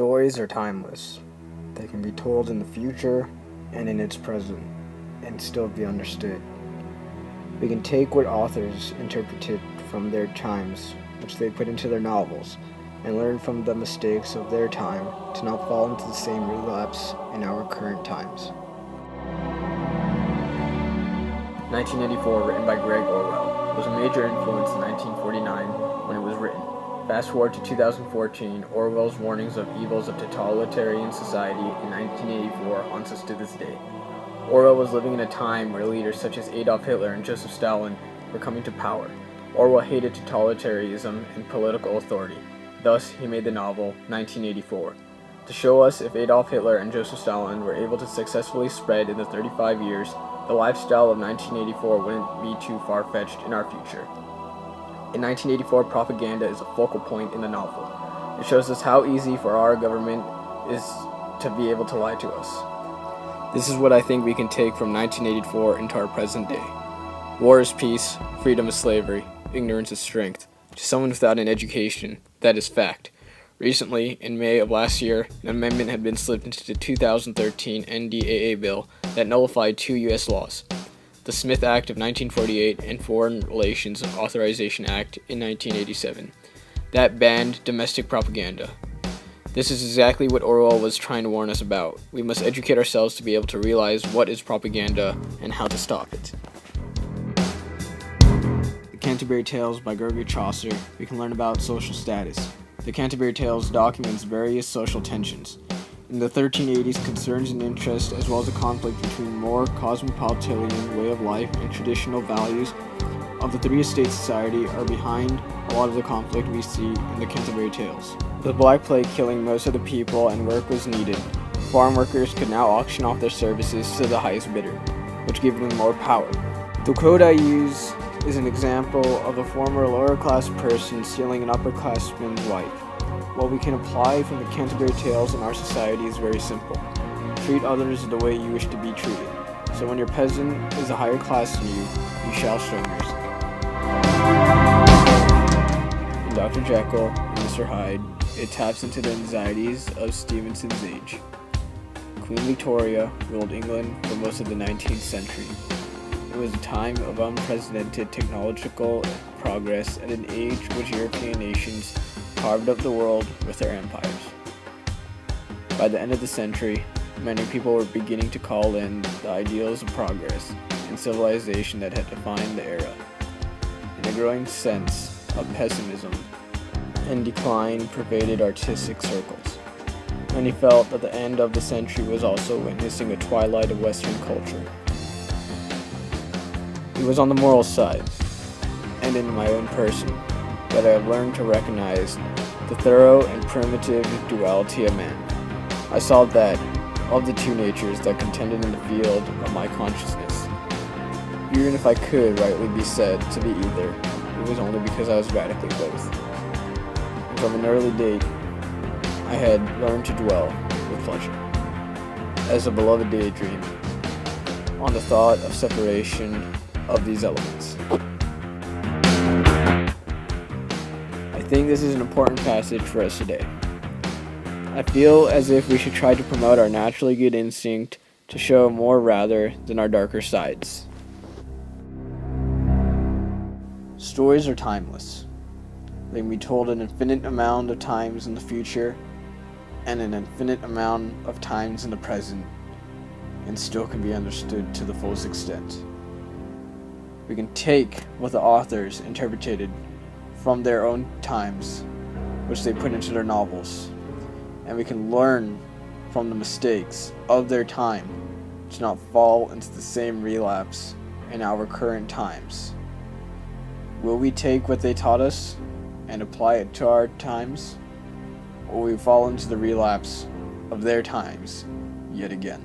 Stories are timeless. They can be told in the future and in its present and still be understood. We can take what authors interpreted from their times, which they put into their novels, and learn from the mistakes of their time to not fall into the same relapse in our current times. 1984, written by George Orwell, was a major influence in 1949 when it was written. Fast forward to 2014, Orwell's warnings of evils of totalitarian society in 1984 haunts us to this day. Orwell was living in a time where leaders such as Adolf Hitler and Joseph Stalin were coming to power. Orwell hated totalitarianism and political authority. Thus, he made the novel 1984, to show us if Adolf Hitler and Joseph Stalin were able to successfully spread in the 35 years, the lifestyle of 1984 wouldn't be too far-fetched in our future. In 1984, propaganda is a focal point in the novel. It shows us how easy for our government is to be able to lie to us. This is what I think we can take from 1984 into our present day. War is peace, freedom is slavery, ignorance is strength. To someone without an education, that is fact. Recently, in May of last year, an amendment had been slipped into the 2013 NDAA bill that nullified two U.S. laws, the Smith Act of 1948 and Foreign Relations Authorization Act in 1987, that banned domestic propaganda. This is exactly what Orwell was trying to warn us about. We must educate ourselves to be able to realize what is propaganda and how to stop it. The Canterbury Tales by Gregory Chaucer, we can learn about social status. The Canterbury Tales documents various social tensions. In the 1380s, concerns and interests, as well as a conflict between more cosmopolitan way of life and traditional values of the three-estate society are behind a lot of the conflict we see in the Canterbury Tales. The Black Plague killing most of the people and work was needed. Farm workers could now auction off their services to the highest bidder, which gave them more power. The quote I use is an example of a former lower-class person stealing an upper-classman's wife. What we can apply from the Canterbury Tales in our society is very simple. Treat others the way you wish to be treated. So when your peasant is a higher class than you shall show mercy. In Dr. Jekyll and Mr. Hyde, it taps into the anxieties of Stevenson's age. Queen Victoria ruled England for most of the 19th century. It was a time of unprecedented technological progress at an age which European nations carved up the world with their empires. By the end of the century, many people were beginning to call in the ideals of progress and civilization that had defined the era. And a growing sense of pessimism and decline pervaded artistic circles. Many felt that the end of the century was also witnessing a twilight of Western culture. It was on the moral side, and in my own person, that I have learned to recognize the thorough and primitive duality of man. I saw that of the two natures that contended in the field of my consciousness. Even if I could rightly be said to be either, it was only because I was radically both. And from an early date, I had learned to dwell with pleasure, as a beloved daydream, on the thought of separation of these elements. I think this is an important passage for us today. I feel as if we should try to promote our naturally good instinct to show more rather than our darker sides. Stories are timeless. They can be told an infinite amount of times in the future and an infinite amount of times in the present, and still can be understood to the fullest extent. We can take what the authors interpreted from their own times, which they put into their novels, and we can learn from the mistakes of their time to not fall into the same relapse in our current times. Will we take what they taught us and apply it to our times, or will we fall into the relapse of their times yet again?